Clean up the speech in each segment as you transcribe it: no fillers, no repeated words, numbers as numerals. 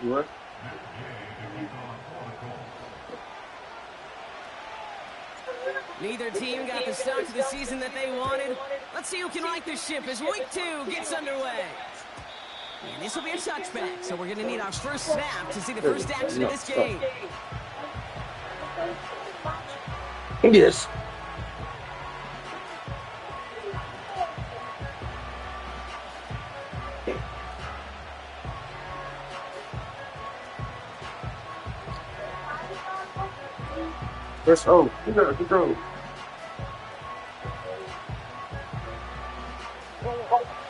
What? Neither team got the start to the season that they wanted. Let's see who can right the ship as week 2 gets underway. And this will be a touchback, so we're going to need our first snap to see the first action of this game. Yes. First, oh, good go.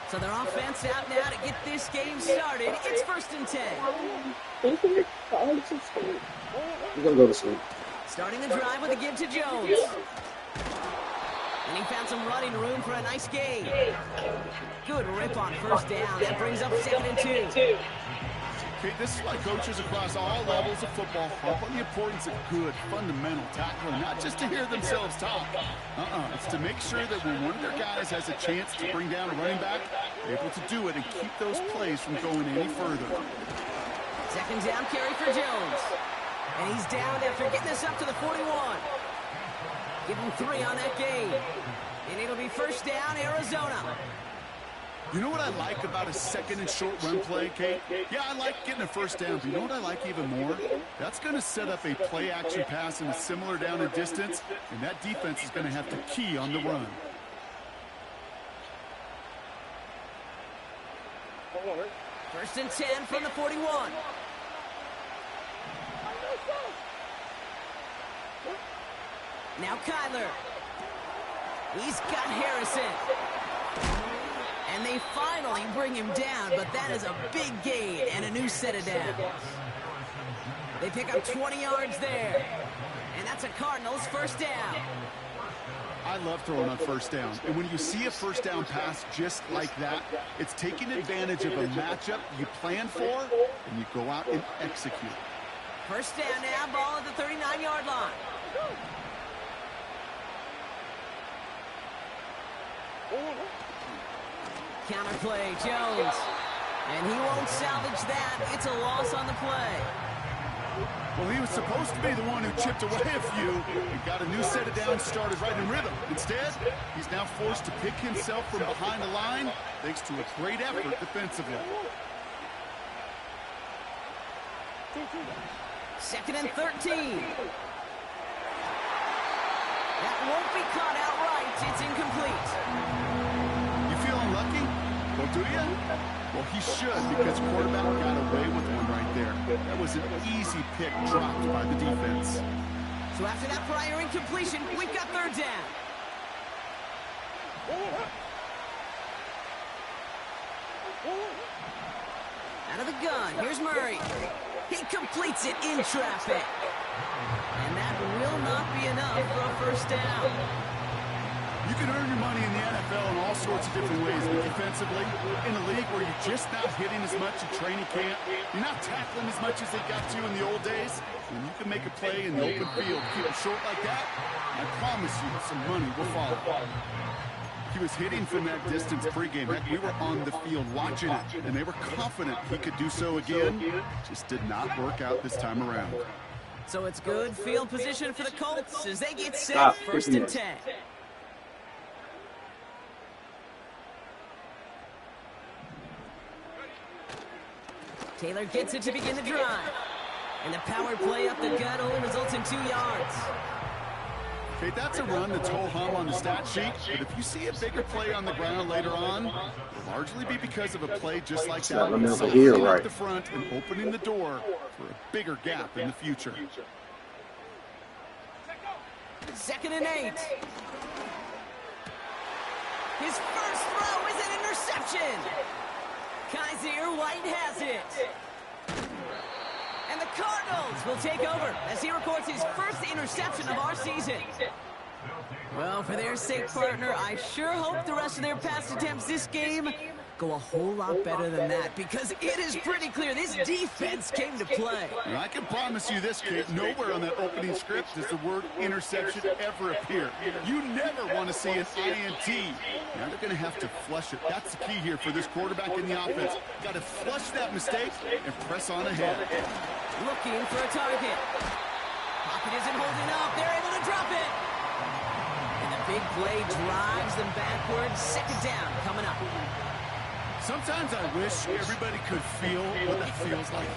So their offense out now to get this game started. It's 1st and 10. You're gonna go to sleep. Starting the drive with a give to Jones. And he found some running room for a nice gain. Good rip on 1st down. That brings up 2nd and 2. Okay, this is why coaches across all levels of football harp on the importance of good, fundamental tackling, not just to hear themselves talk. It's to make sure that when one of their guys has a chance to bring down a running back, they're able to do it and keep those plays from going any further. 2nd down carry for Jones. And he's down after getting this up to the 41. Give him 3 on that game. And it'll be 1st down, Arizona. You know what I like about a 2nd and short run play, Kate? Yeah, I like getting a 1st down, but you know what I like even more? That's going to set up a play-action pass in a similar down and distance, and that defense is going to have to key on the run. First and 10 from the 41. Now Kyler. He's got Harrison. And they finally bring him down, but that is a big gain and a new set of downs. They pick up 20 yards there. And that's a Cardinals 1st down. I love throwing on 1st down. And when you see a 1st down pass just like that, it's taking advantage of a matchup you plan for, and you go out and execute. 1st down now, ball at the 39-yard line. Counterplay, Jones. And he won't salvage that. It's a loss on the play. Well, he was supposed to be the one who chipped away a few and got a new set of downs started right in rhythm. Instead, he's now forced to pick himself from behind the line thanks to a great effort defensively. 2nd and 13. That won't be caught outright. It's incomplete. Unlucky? Well, do you? Well, he should, because quarterback got away with one right there. That was an easy pick dropped by the defense. So after that prior incompletion, we've got 3rd down. Out of the gun, here's Murray. He completes it in traffic. And that will not be enough for a 1st down. You can earn your money in the NFL in all sorts of different ways, but defensively, in a league where you're just not hitting as much at training camp, you're not tackling as much as they got to in the old days, when you can make a play in the open field, keep it short like that, I promise you some money will follow. He was hitting from that distance pregame. Heck, we were on the field watching it, and they were confident he could do so again. Just did not work out this time around. So it's good field position for the Colts as they get set 1st and 10. Taylor gets it to begin the drive. And the power play up the gut only results in 2 yards. Okay, that's a run that's ho-hum on the stat sheet, but if you see a bigger play on the ground later on, it'll largely be because of a play just like that. Something at the front and opening the door for a bigger gap in the future. 2nd and 8. His first throw is an interception. Kaiser White has it. And the Cardinals will take over as he records his first interception of our season. Well, for their sake, partner, I sure hope the rest of their pass attempts this game go a whole lot better than that, because it is pretty clear this defense came to play. And I can promise you this, Kate, nowhere on that opening script does the word interception ever appear. You never want to see an INT. Now they're going to have to flush it. That's the key here for this quarterback in the offense. Got to flush that mistake and press on ahead. Looking for a target. Pocket isn't holding up. They're able to drop it. And the big play drives them backwards. Second down coming up. Sometimes I wish everybody could feel what that feels like.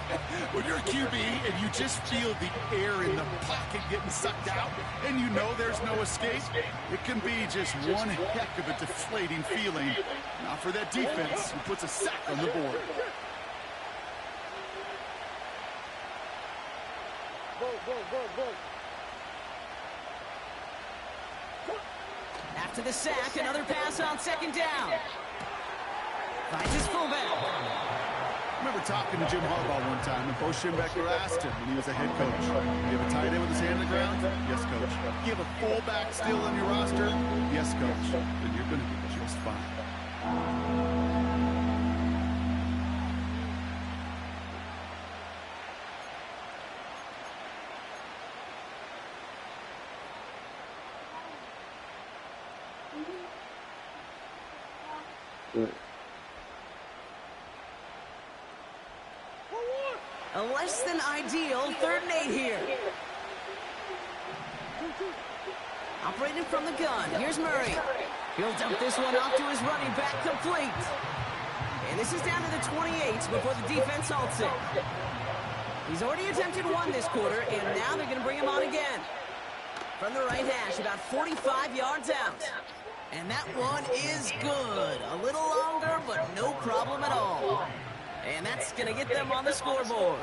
When you're a QB and you just feel the air in the pocket getting sucked out and you know there's no escape, it can be just one heck of a deflating feeling. Not for that defense who puts a sack on the board. After the sack, another pass on second down. Finds his fullback. I remember talking to Jim Harbaugh one time, and Bo Schembechler asked him when he was a head coach, you have a tight end with his hand on the ground? Yes, coach. You have a fullback still on your roster? Yes, coach. Then you're going to be just fine. A less than ideal 3rd and 8 here. Operating from the gun. Here's Murray. He'll dump this one off to his running back, complete. And this is down to the 28 before the defense halts it. He's already attempted one this quarter, and now they're going to bring him on again. From the right hash, about 45 yards out. And that one is good. A little longer, but no problem at all. And that's going to get them on the scoreboard.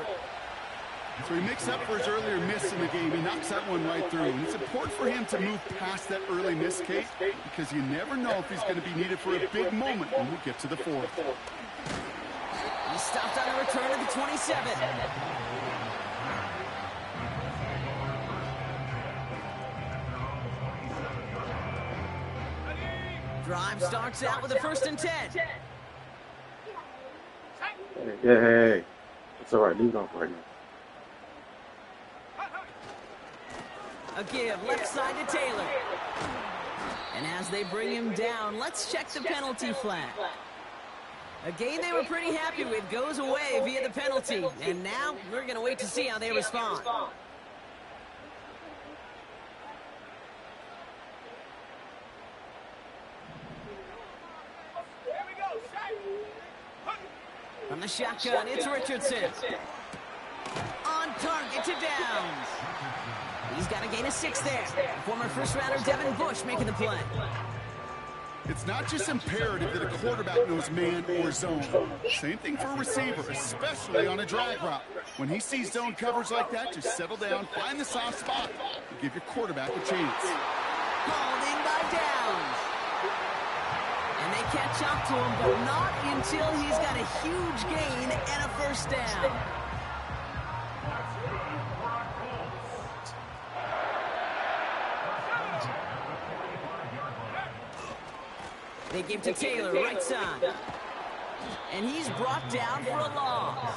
So he makes up for his earlier miss in the game. He knocks that one right through. And it's important for him to move past that early miss, Kate, because you never know if he's going to be needed for a big moment when we get to the 4th. He stopped on a return to the 27. Drive starts out with a 1st and 10. Hey. It's all right. Leave it off right now. A give left side to Taylor. And as they bring him down, let's check the penalty flag. A game they were pretty happy with goes away via the penalty. And now we're going to wait to see how they respond. From the shotgun, it's Richardson. On target to Downs. He's got a gain of 6 there. Former first-rounder Devin Bush making the play. It's not just imperative that a quarterback knows man or zone. Same thing for a receiver, especially on a drag route. When he sees zone coverage like that, just settle down, find the soft spot, and give your quarterback a chance. Hauled in by Downs. And they catch up to him, but not until he's got a huge gain and a 1st down. They give to Taylor, right side. And he's brought down for a loss.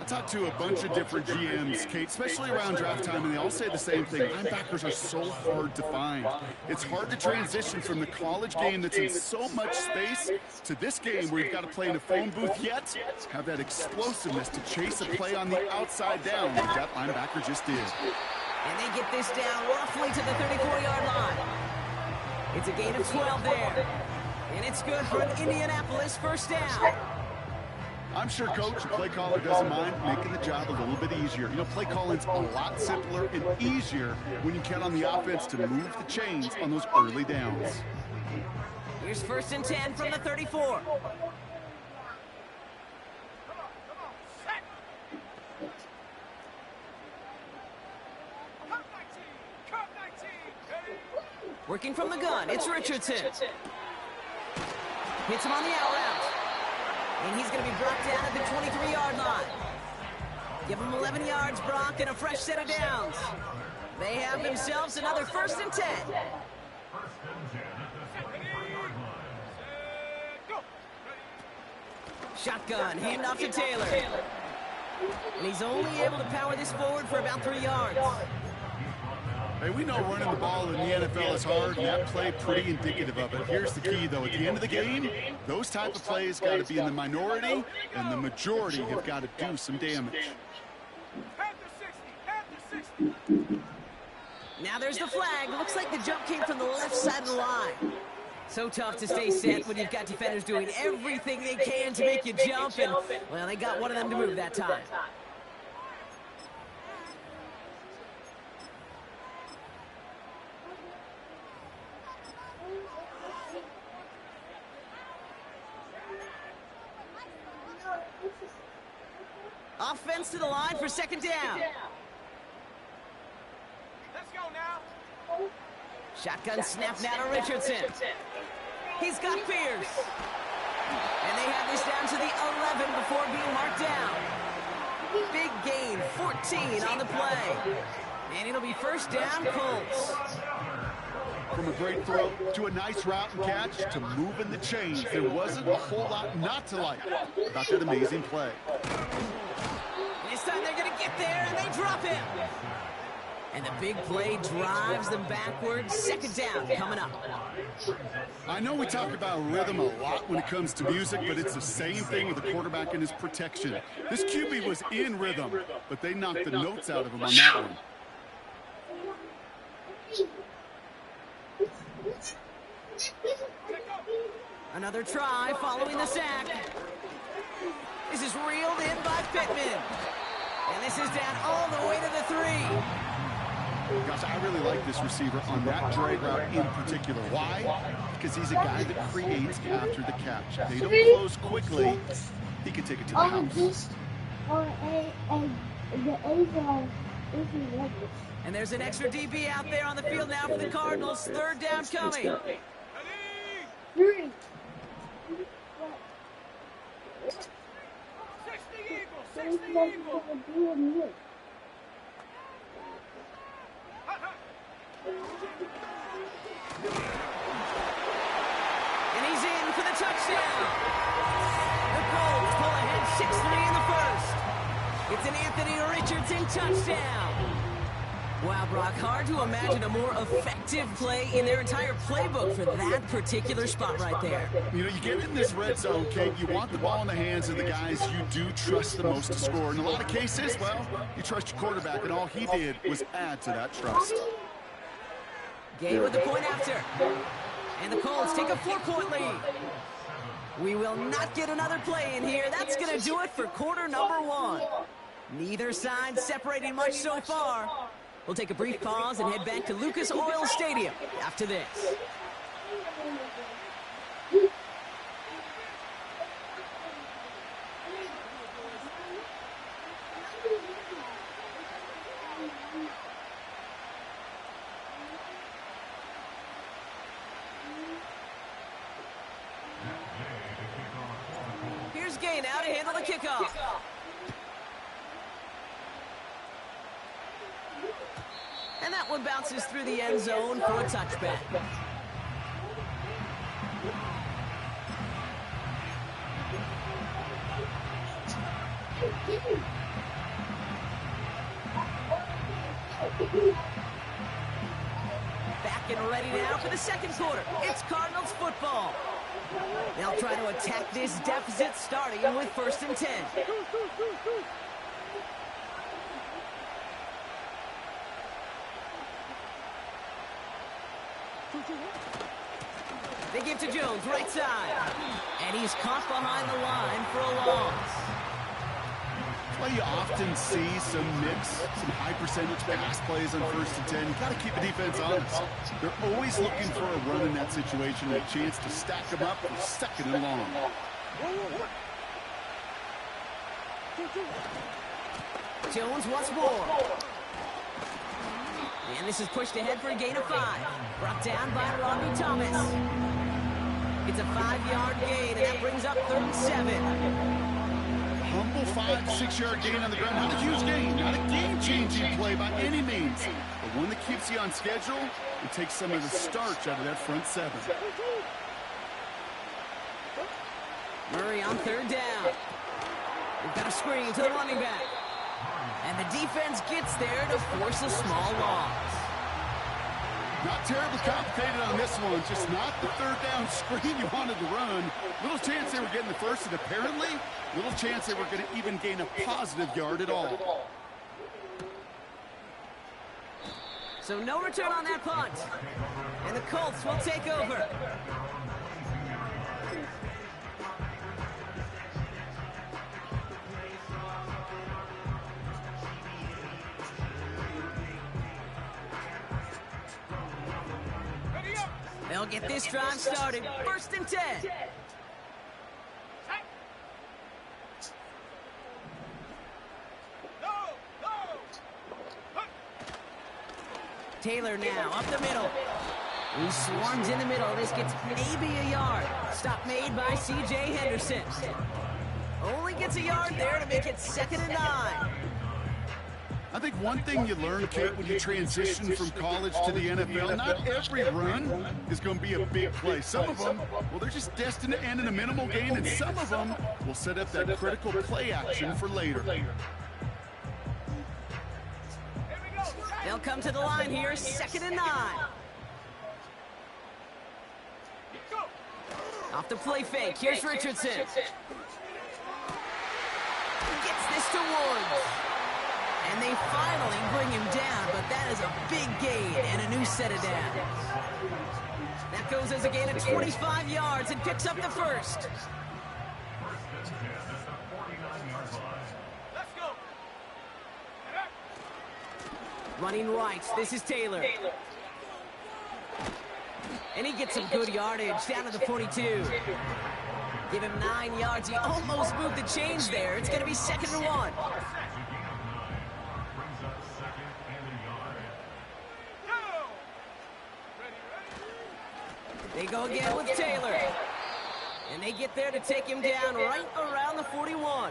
I talked to a bunch of different GMs, Kate, especially around draft time, and they all say the same thing. Linebackers are so hard to find. It's hard to transition from the college game that's in so much space to this game where you've got to play in a phone booth yet have that explosiveness to chase a play on the outside down like that linebacker just did. And they get this down roughly to the 34-yard line. It's a gain of 12 there. And it's good for an Indianapolis 1st down. I'm sure Coach, the play caller, doesn't mind making the job a little bit easier. You know, play calling's a lot simpler and easier when you count on the offense to move the chains on those early downs. Here's 1st and 10 from the 34. Working from the gun, it's Richardson. Hits him on the out route. And he's going to be brought down at the 23-yard line. Give him 11 yards, Brock, and a fresh set of downs. They have themselves another 1st and 10. Shotgun, hand off to Taylor. And he's only able to power this forward for about 3 yards. Hey, we know running the ball in the NFL is hard, and that play pretty indicative of it. Here's the key, though. At the end of the game, those type of plays got to be in the minority, and the majority have got to do some damage. Now there's the flag. Looks like the jump came from the left side of the line. So tough to stay set when you've got defenders doing everything they can to make you jump, and, well, they got one of them to move that time. Offense to the line for second down. Let's go now. Shotgun snap now to Richardson. He's got Pierce. And they have this down to the 11 before being marked down. Big gain, 14 on the play. And it'll be first down, Colts. From a great throw to a nice route and catch to moving the chains, there wasn't a whole lot not to like about that amazing play. This time they're going to get there, and they drop him. And the big play drives them backwards. Second down coming up. I know we talk about rhythm a lot when it comes to music, but it's the same thing with the quarterback and his protection. This QB was in rhythm, but they knocked the notes out of him on that one. Another try following the sack. This is reeled in by Pittman. And this is down all the way to the 3. Gosh, I really like this receiver on that drag route in particular. Why? Because he's a guy that creates after the catch. They don't close quickly. He can take it to the house. And there's an extra DB out there on the field now for the Cardinals. Third down coming. 3. 60 Eagles. And he's in for the touchdown. The Colts pull ahead 6-3 in the first. It's an Anthony Richardson touchdown. Wow, Brock, hard to imagine a more effective play in their entire playbook for that particular spot right there. You know, you get in this red zone, Kate, you want the ball in the hands of the guys you do trust the most to score. In a lot of cases, well, you trust your quarterback, and all he did was add to that trust. Game with the point after. And the Colts take a 4-point lead. We will not get another play in here. That's going to do it for quarter number 1. Neither side separating much so far. We'll take a brief pause and head back to Lucas Oil Stadium after this. Here's Gay now to handle the kickoff. And that one bounces through the end zone for a touchback. Back and ready now for the second quarter. It's Cardinals football. They'll try to attack this deficit starting with 1st and 10. They give to Jones, right side. And he's caught behind the line for a loss. Well, you often see some mix, some high percentage pass plays on 1st and 10. You got to keep the defense honest. They're always looking for a run in that situation and a chance to stack them up for 2nd and long. Jones once more. And this is pushed ahead for a gain of 5. Brought down by Rodney Thomas. It's a 5-yard gain, and that brings up 3rd and 7. Humble 5 to 6 yard gain on the ground. Not a huge gain, not a game-changing play by any means, but one that keeps you on schedule and takes some of the starch out of that front 7. Murray on third down. We've got a screen to the running back. And the defense gets there to force a small loss. Not terribly complicated on this one. Just not the third down screen you wanted to run. Little chance they were getting the first, and apparently, little chance they were going to even gain a positive yard at all. So no return on that punt. And the Colts will take over. They'll get this drive started. 1st and 10. Taylor now up the middle. He swarms in the middle. This gets maybe a yard. Stop made by C.J. Henderson. Only gets a yard there to make it 2nd and 9. I think one thing you learn, Kate, when you transition from college to the NFL, not every run is going to be a big play. Some of them, well, they're just destined to end in a minimal gain, and some of them will set up that critical play action for later. They'll come to the line here, 2nd and 9. Off the play fake, here's Richardson. Gets this to Woods. And they finally bring him down, but that is a big gain and a new set of downs. That goes as a gain of 25 yards and picks up the first. Let's go. Running right, this is Taylor. And he gets some good yardage down to the 42. Give him 9 yards. He almost moved the chains there. It's going to be 2nd and 1. They go again with Taylor. And they get there to take him down right around the 41.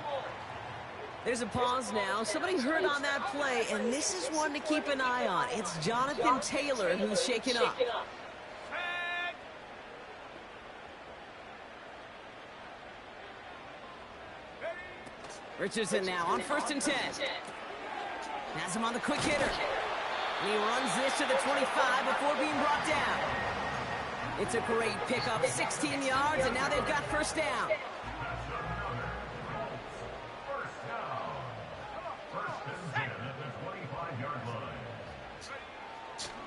There's a pause now. Somebody hurt on that play, and this is one to keep an eye on. It's Jonathan Taylor who's shaken up. Richardson now on 1st and 10. Has him on the quick hitter. And he runs this to the 25 before being brought down. It's a great pickup, 16 yards, and now they've got 1st down.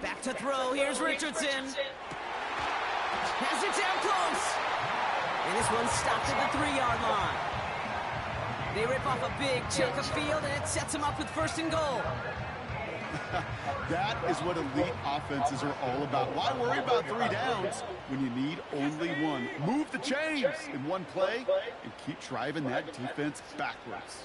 Back to throw, here's Richardson. Has it down close. And this one's stopped at the 3-yard line. They rip off a big chunk of field, and it sets them up with 1st and goal. That is what elite offenses are all about. Why worry about 3 downs when you need only 1? Move the chains in one play and keep driving that defense backwards.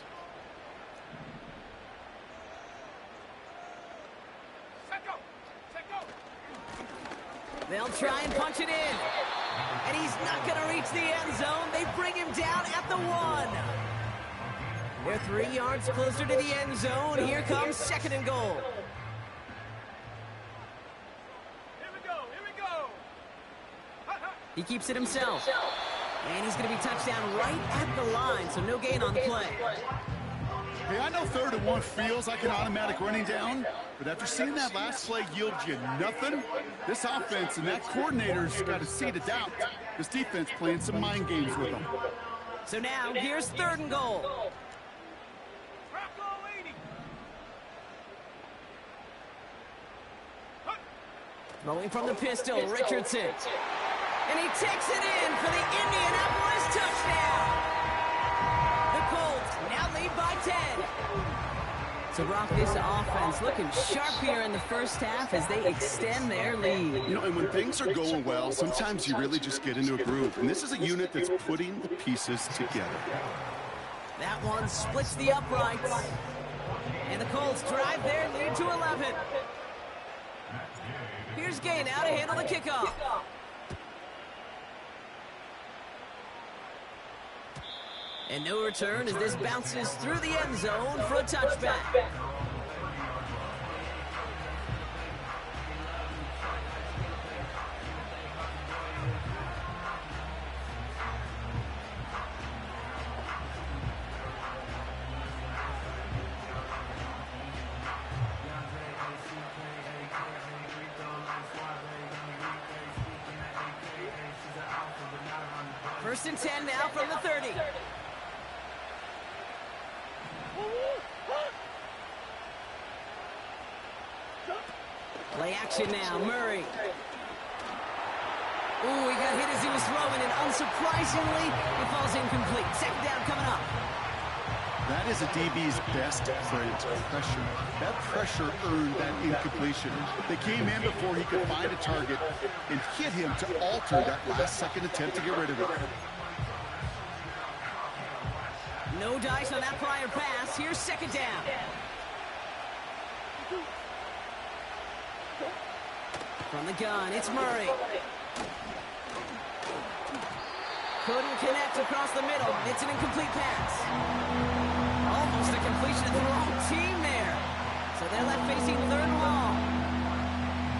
They'll try and punch it in. And he's not going to reach the end zone. They bring him down at the 1. They're 3 yards closer to the end zone. Here comes 2nd and goal. He keeps it himself. And he's going to be touched down right at the line, so no gain on the play. Hey, I know 3rd and 1 feels like an automatic running down, but after seeing that last play yield you nothing, this offense and that coordinator's got a seed of doubt. This defense playing some mind games with them. So now, here's 3rd and goal. Throwing from the pistol, Richardson. And he takes it in for the Indianapolis touchdown. The Colts now lead by 10. So, Brock, this offense looking sharp here in the first half as they extend their lead. You know, and when things are going well, sometimes you really just get into a groove. And this is a unit that's putting the pieces together. That one splits the uprights. And the Colts drive their lead to 11. Here's Gay now to handle the kickoff. And no return as this bounces through the end zone for a touchback. First and 10 now from the 30. Play action now, Murray. Ooh, he got hit as he was throwing, and unsurprisingly, he falls incomplete. Second down coming up. That is a DB's best friend, pressure. That pressure earned that incompletion. They came in before he could find a target and hit him to alter that last-second attempt to get rid of it. No dice on that prior pass. Here's second down. From the gun, it's Murray. Couldn't connect across the middle. It's an incomplete pass. Almost a completion of the wrong team there. So they're left facing third and long.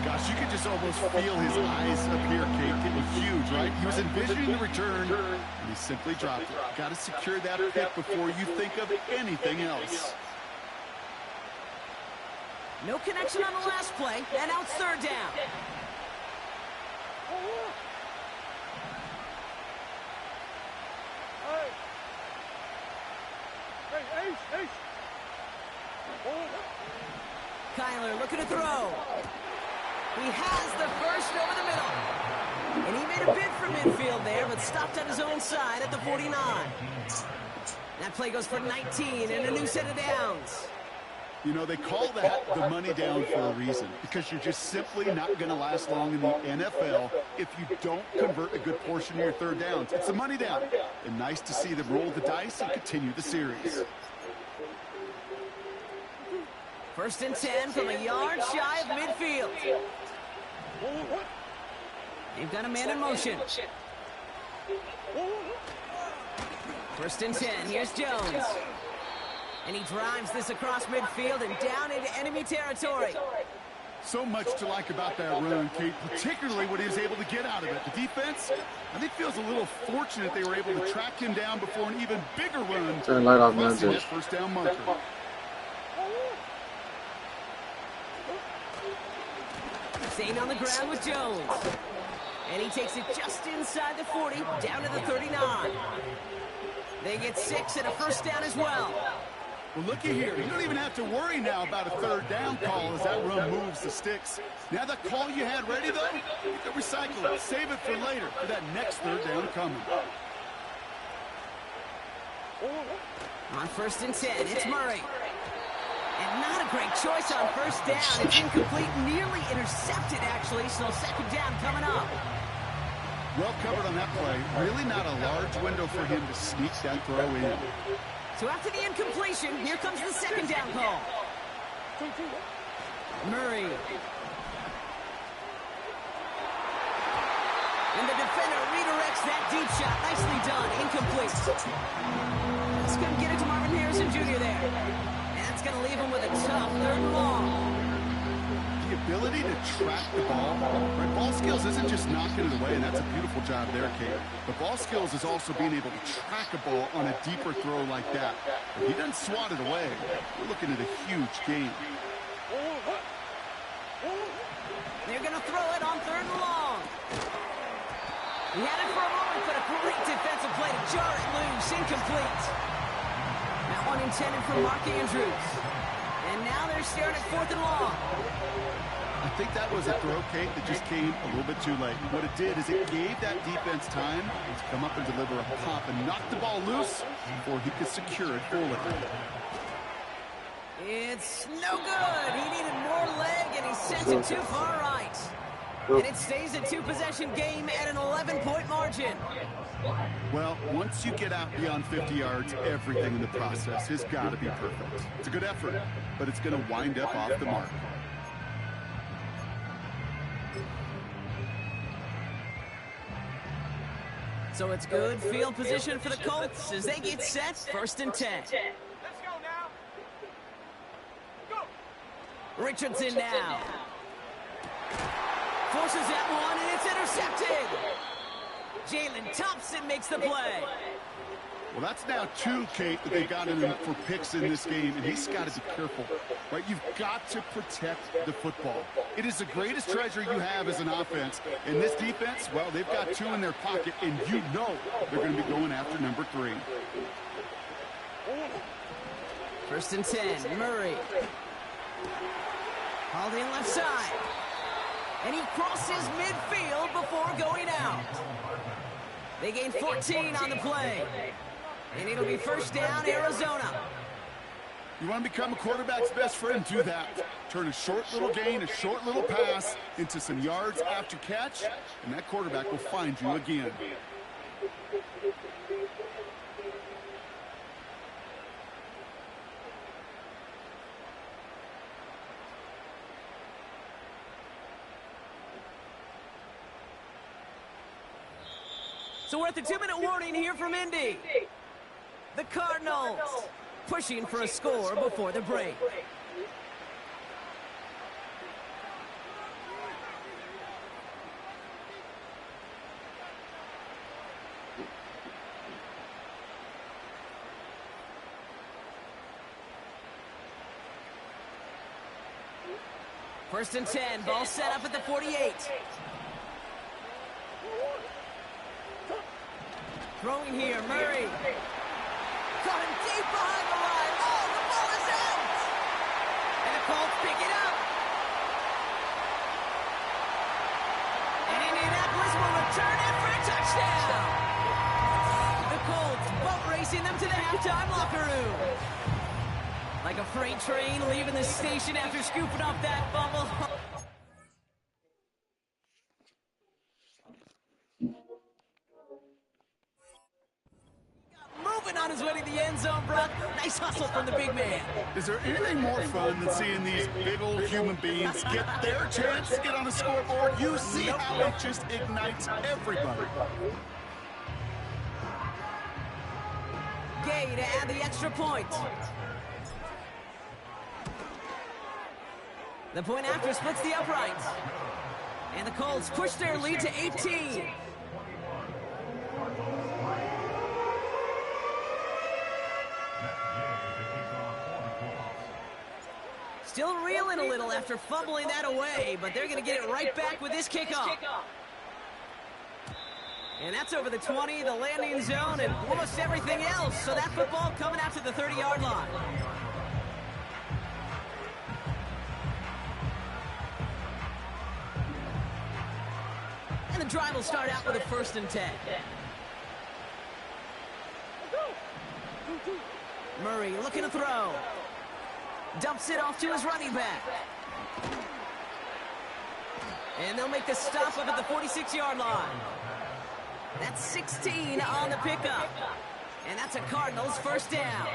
Gosh, you could just almost feel his eyes up here, Kate, getting huge, right? He was envisioning the return, and he simply dropped it. Got to secure that pick before you think of anything else. No connection on the last play, and now it's third down. Kyler looking to throw. He has the first over the middle. And he made a bid for midfield there, but stopped on his own side at the 49. That play goes for 19 and a new set of downs. You know, they call that the money down for a reason, because you're just simply not going to last long in the NFL if you don't convert a good portion of your third downs. It's the money down. And nice to see them roll the dice and continue the series. First and 10 from a yard shy of midfield. They've got a man in motion. First and 10, here's Jones. And he drives this across midfield and down into enemy territory. So much to like about that run, Kate, particularly what he was able to get out of it. The defense, I think, feels a little fortunate they were able to track him down before an even bigger run. Turn light off, man. That first down marker. Staying on the ground with Jones. And he takes it just inside the 40, down to the 39. They get 6 and a first down as well. Well, looky here. You don't even have to worry now about a third down call as that run moves the sticks. Now that call you had ready, though, you can recycle it. Save it for later for that next third down coming. On first and 10, it's Murray. And not a great choice on first down. It's incomplete, nearly intercepted, actually. So second down coming up. Well covered on that play. Really not a large window for him to sneak that throw in. So after the incompletion, here comes the second down call. Murray. And the defender redirects that deep shot. Nicely done. Incomplete. Just couldn't get it to Marvin Harrison Jr. there. And that's going to leave him with a tough third and long. The ability to track the ball, right? Ball skills isn't just knocking it away, and that's a beautiful job there, Kate. But ball skills is also being able to track a ball on a deeper throw like that. If he doesn't swat it away, we're looking at a huge game. They're going to throw it on third and long. He had it for a moment, but a great defensive play to jar it loose. Incomplete. That one intended for Mark Andrews. And now they're staring at fourth and long. I think that was a throw, Kate, that just came a little bit too late. What it did is it gave that defense time to come up and deliver a pop and knock the ball loose before he could secure it fully. It's no good. He needed more leg, and he sent it too far right. And it stays a two-possession game at an 11-point margin. Well, once you get out beyond 50 yards, everything in the process has got to be perfect. It's a good effort, but it's going to wind up off the mark. So it's good field position for the Colts as they get set. First and 10. Let's go now. Go. Richardson now. Forces that one, and it's intercepted. Jalen Thompson makes the play. Well, that's now two, Kate, that they've got him for picks in this game, and he's got to be careful, right? You've got to protect the football. It is the greatest treasure you have as an offense. And this defense, well, they've got two in their pocket, and you know they're going to be going after number 3. First and 10, Murray. Hauled in left side. And he crosses midfield before going out. They gain 14 on the play. And it'll be first down, Arizona. You want to become a quarterback's best friend, do that. Turn a short little gain, a short little pass into some yards after catch, and that quarterback will find you again. So we're at the 2-minute warning here from Indy. The Cardinals pushing for a score before the break. First and 10, ball set up at the 48. Throwing here, Murray. Caught him deep behind the line. Oh, the ball is out! And the Colts pick it up. And Indianapolis will return it for a touchdown. The Colts boat racing them to the halftime locker room. Like a freight train leaving the station after scooping up that fumble. On his way to the end zone, Brock. Nice hustle from the big man. Is there anything more fun than seeing these big old human beings get their chance to get on the scoreboard? You see how it just ignites everybody. Gay to add the extra point. The point after splits the uprights. And the Colts push their lead to 18. Still reeling a little after fumbling that away, but they're going to get it right back with this kickoff. And that's over the 20, the landing zone, and almost everything else. So that football coming out to the 30-yard line. And the drive will start out with a first and 10. Murray looking to throw. Dumps it off to his running back. And they'll make the stop up at the 46-yard line. That's 16 on the pickup. And that's a Cardinals first down.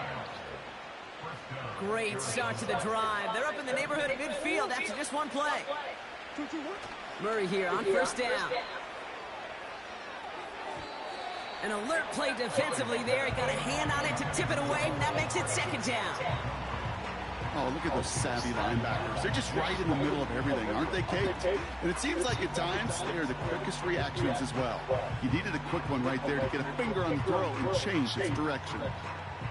Great start to the drive. They're up in the neighborhood of midfield after just one play. Murray here on first down. An alert play defensively there. He got a hand on it to tip it away, and that makes it second down. Oh, look at those savvy linebackers. They're just right in the middle of everything, aren't they, Kate? And it seems like at times they are the quickest reactions as well. He needed a quick one right there to get a finger on the throw and change its direction.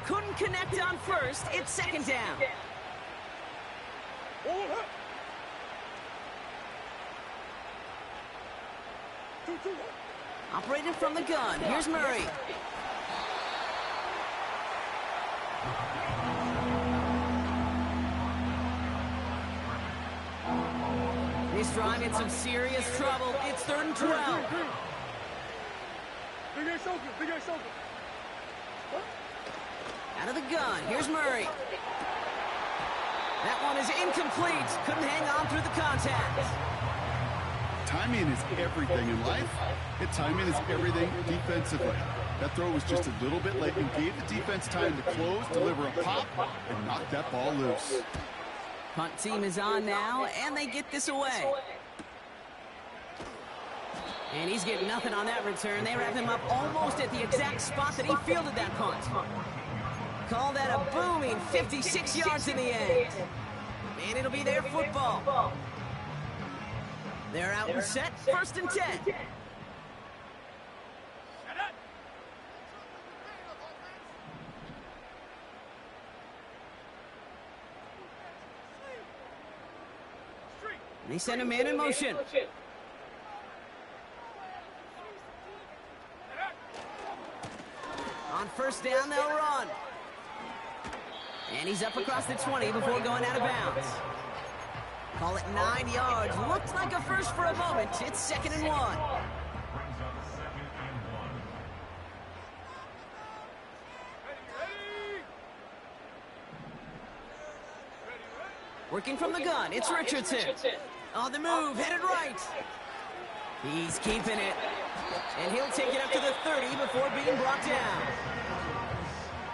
Couldn't connect on first. It's second down. Operated from the gun. Here's Murray. This drive in some serious trouble. It's 3rd and 12. Out of the gun. Here's Murray. That one is incomplete. Couldn't hang on through the contact. Timing is everything in life, and timing is everything defensively. That throw was just a little bit late and gave the defense time to close, deliver a pop, and knock that ball loose. Punt team is on now, and they get this away. And he's getting nothing on that return. They wrap him up almost at the exact spot that he fielded that punt. Call that a booming 56 yards in the end. And it'll be their football. They're out and set, 1st and 10. They send a man in motion. On first down, they'll run. And he's up across the 20 before going out of bounds. Call it 9 yards. Looked like a first for a moment. It's 2nd and 1. Working from the gun, it's Richardson. On the move, headed right. He's keeping it. And he'll take it up to the 30 before being brought down.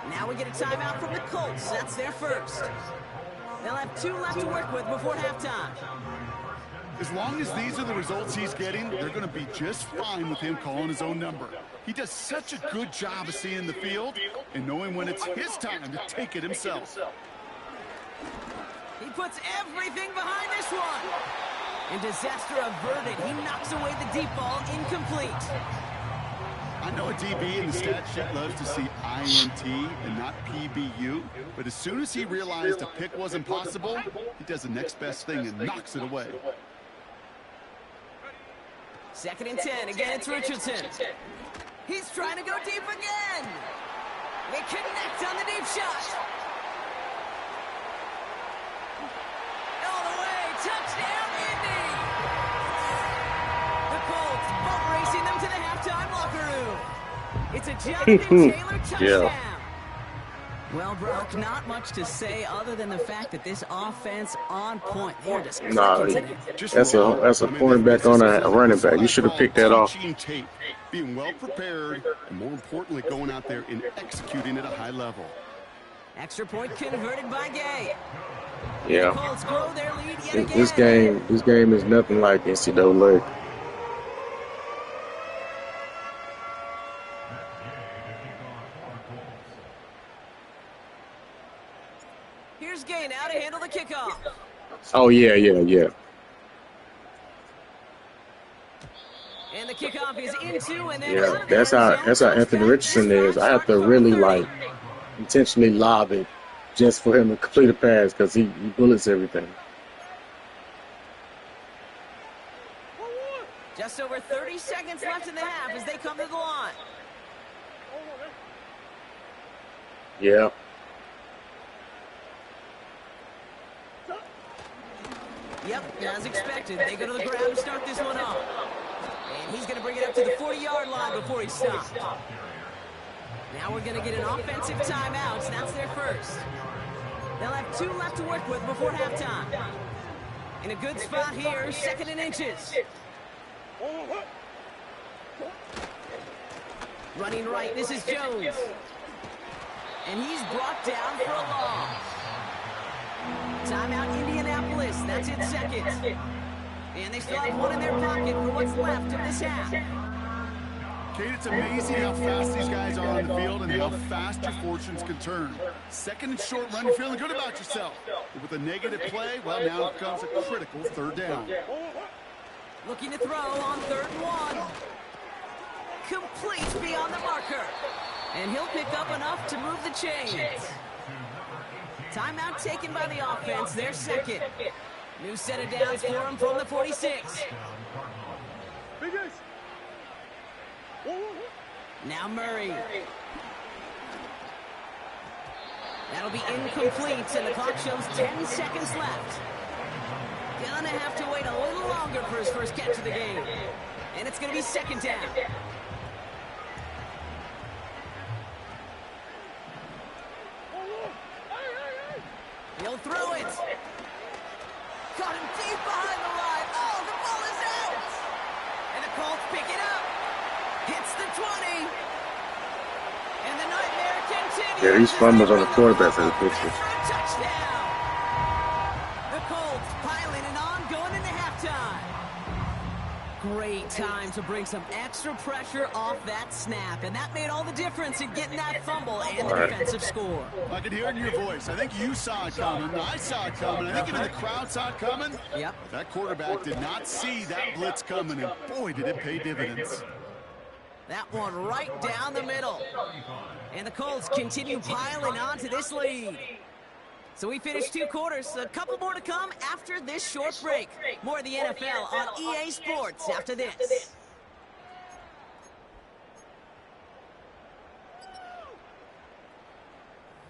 Now we get a timeout from the Colts. That's their first. They'll have 2 left to work with before halftime. As long as these are the results he's getting, they're going to be just fine with him calling his own number. He does such a good job of seeing the field and knowing when it's his time to take it himself. He puts everything behind this one. And disaster averted. He knocks away the deep ball, incomplete. I know a DB in the stat sheet loves to see INT and not PBU, but as soon as he realized a pick wasn't possible, he does the next best thing and knocks it away. 2nd and 10. Again, it's Richardson. He's trying to go deep again. They connect on the deep shot. All the way. Touchdown, Indy. The Colts boat racing them to the halftime locker room. It's a Jonathan Taylor touchdown. Yeah. Well, Brock, not much to say other than the fact that this offense on point. They're just Nah, clicking today. that's a quarterback on a running back. You should have picked that off. Tape, being well prepared, and more importantly, going out there and executing at a high level. Extra point converted by Gay. Yeah. Colts grow their lead yet again. This game is nothing like NCAA. Here's Gay now to handle the kickoff. Oh yeah. And the kickoff is into and then Yeah, out of the that's end how zone. Anthony Touchback. Richardson This is. I have to drive really starts like intentionally lob it just for him to complete a pass because he bullets everything. Just over 30 seconds left in the half as they come to the line. Yeah. Yep, as expected. They go to the ground to start this one off. And he's going to bring it up to the 40-yard line before he stops. Now we're going to get an offensive timeout. That's their first. They'll have 2 left to work with before halftime. In a good spot here, 2nd and inches. Running right, this is Jones. And he's brought down for a loss. Timeout Indianapolis, that's in 2nd. And they still have 1 in their pocket for what's left of this half. Kate, it's amazing how fast these guys are on the field and how fast your fortunes can turn. 2nd and short run, you're feeling good about yourself. But with a negative play, well, now comes a critical 3rd down. Looking to throw on 3rd and 1. Complete beyond the marker. And he'll pick up enough to move the chains. Timeout taken by the offense, their 2nd. New set of downs for him from the 46. Now Murray. That'll be incomplete, and the clock shows 10 seconds left. Gonna have to wait a little longer for his first catch of the game. And it's gonna be 2nd down. He'll throw it. Caught him deep behind the line. Oh, the ball is out. And the Colts pick it up. Hits the 20. And the nightmare continues. Yeah, these fumbles on the quarterback for the pictures. Touchdown. The Colts piling it on going into halftime. Great time to bring some extra pressure off that snap. And that made all the difference in getting that fumble and the defensive score. I can hear it in your voice. I think you saw it coming. I saw it coming. I think even the crowd saw it coming. Yep. That quarterback did not see that blitz coming, and boy, did it pay dividends. That one right down the middle. And the Colts continue piling on to this lead. So we finished 2 quarters. A couple more to come after this short break. More of the NFL on EA Sports after this.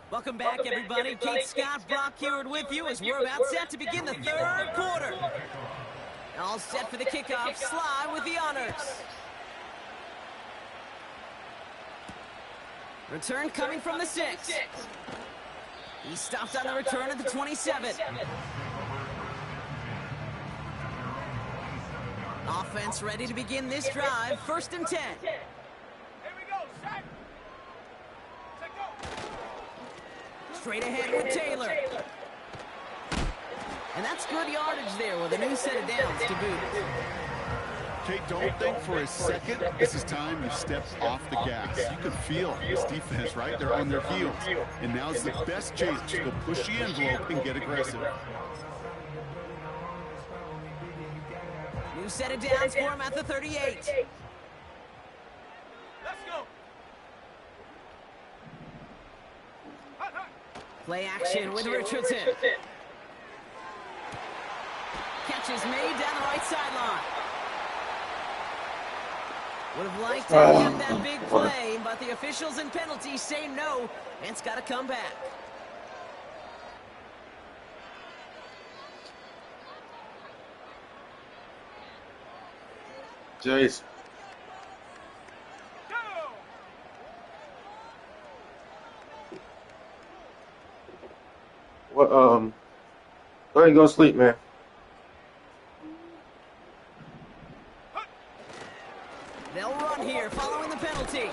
Welcome back, everybody. Kate Scott, Brock Heward with you as we're about set to begin the 3rd quarter. All set for the kickoff. Sly with the honors. Return coming from the 6. He stopped on the return at the 27. Offense ready to begin this drive. 1st and 10. Here we go, set. Set, go. Straight ahead with Taylor. And that's good yardage there with a new set of downs to boot. Kate, don't think for a second this is time you step off the gas. You can feel this defense, right? They're on their heels. And now's the best chance to go push the envelope and get aggressive. New set of downs for him at the 38. Let's go. Hut, hut. Play action with Richardson. Catch is made down the right sideline. Would have liked to have that big play, but the officials and penalties say no, and it's got to come back. Jace. Go. What? Go ahead and go to sleep, man. They'll run here following the penalty.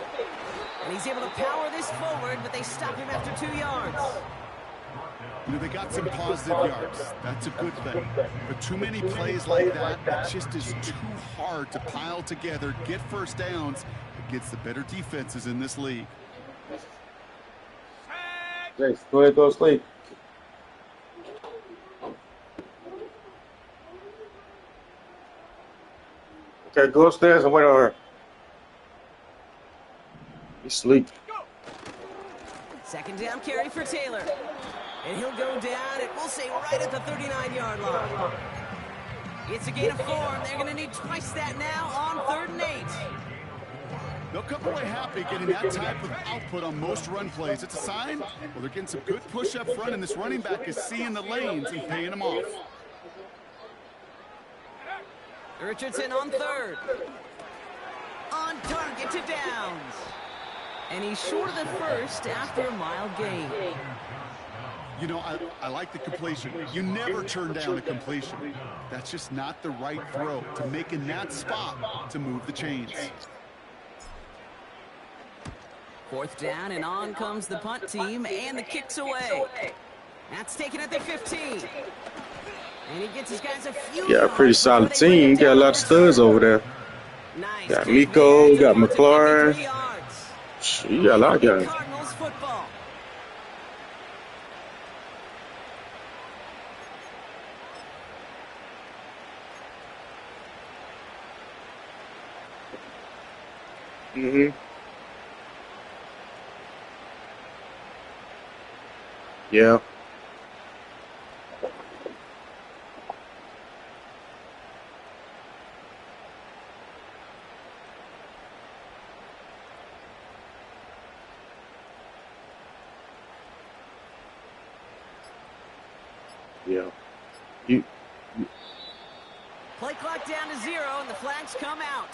And he's able to power this forward, but they stop him after 2 yards. You know, they got some positive yards. That's a good thing. But too many plays like that, it just is too hard to pile together, get first downs against the better defenses in this league. Jace, go ahead and go to sleep. Okay, go upstairs and wait on her. You sleep. 2nd down carry for Taylor. And he'll go down, and we'll say right at the 39-yard line. It's a gain of 4, and they're going to need twice that now on 3rd and 8. They'll come away happy getting that type of output on most run plays. It's a sign, well, they're getting some good push up front, and this running back is seeing the lanes and paying them off. Richardson on 3rd. On target to downs. And he's short of the 1st after a mile gain. You know, I like the completion. You never turn down a completion. That's just not the right throw to make in that spot to move the chains. 4th down, and on comes the punt team, and the kick's away. That's taken at the 15. And he gets his guys a few Yeah, a pretty solid team. You got a lot of studs over there. Nice. Got Miko, got McLaurin. You got a lot of guys. Cardinals football. Mm-hmm. Yeah. Yeah. Play clock down to 0, and the flags come out.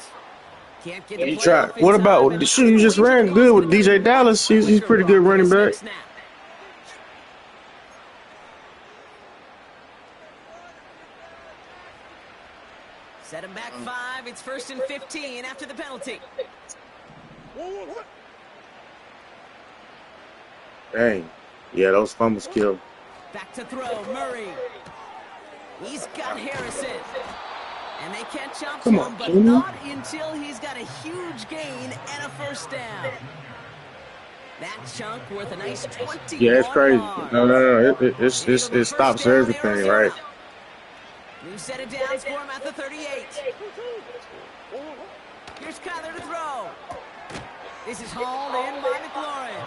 Can't get the You play try. off in What time, about and shoot? You just ran good with DJ Dallas. He's pretty good running back. Snap. Set him back 5. It's 1st and 15 after the penalty. Dang. Yeah, those fumbles kill. Back to throw, Murray. He's got Harrison. And they catch up to Come him, on, but Kenny. not until he's got a huge gain and a 1st down. That chunk worth a nice 20. Yeah, it's crazy. No. It stops everything, right? New set of downs for him at the 38. Here's Kyler to throw. This is hauled in by McLaurin.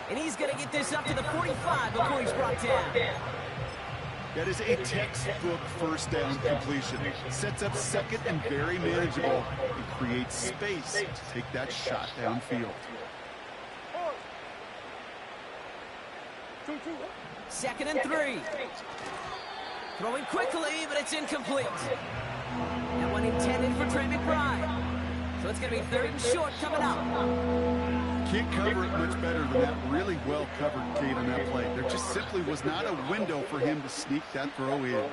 And he's going to get this up to the 45 before he's brought down. That is a textbook first down completion. Sets up second and very manageable and creates space to take that shot downfield. 2nd and 3. Throwing quickly, but it's incomplete. That one intended for Trey McBride. So it's going to be 3rd and short coming up. Can't cover it much better than that really well covered Kate on that play. There just simply was not a window for him to sneak that throw in.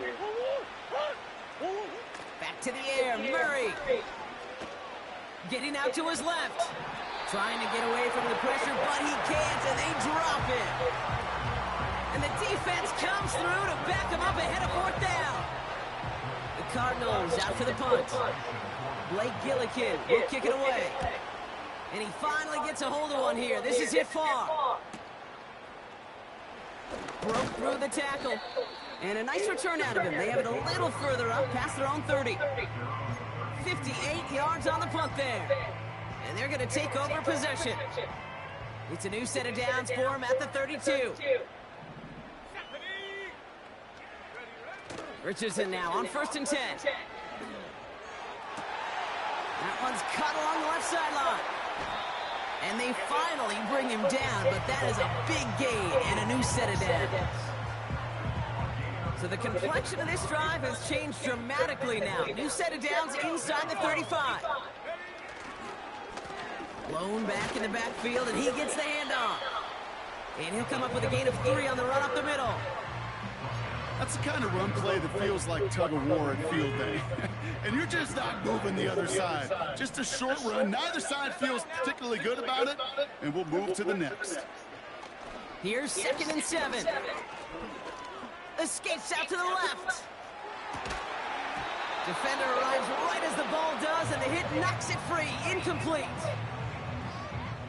Back to the air, Murray. Getting out to his left. Trying to get away from the pressure, but he can't, and they drop it. And the defense comes through to back him up ahead of 4th down. The Cardinals out for the punt. Blake Gillikin will kick it away. And he finally gets a hold of one here. This is hit far. Broke through the tackle. And a nice return out of him. They have it a little further up, past their own 30. 58 yards on the punt there. And they're going to take over possession. It's a new set of downs for him at the 32. Richardson now on 1st and 10. That one's cut along the left sideline. And they finally bring him down, but that is a big gain and a new set of downs. So the complexion of this drive has changed dramatically now. New set of downs inside the 35. Blown back in the backfield, and he gets the handoff. And he'll come up with a gain of 3 on the run up the middle. That's the kind of run play that feels like tug-of-war at field day. And you're just not moving the other side. Just a short run. Neither side feels particularly good about it, and we'll move to the next. Here's 2nd and 7. Escapes out to the left. Defender arrives right as the ball does, and the hit knocks it free. Incomplete.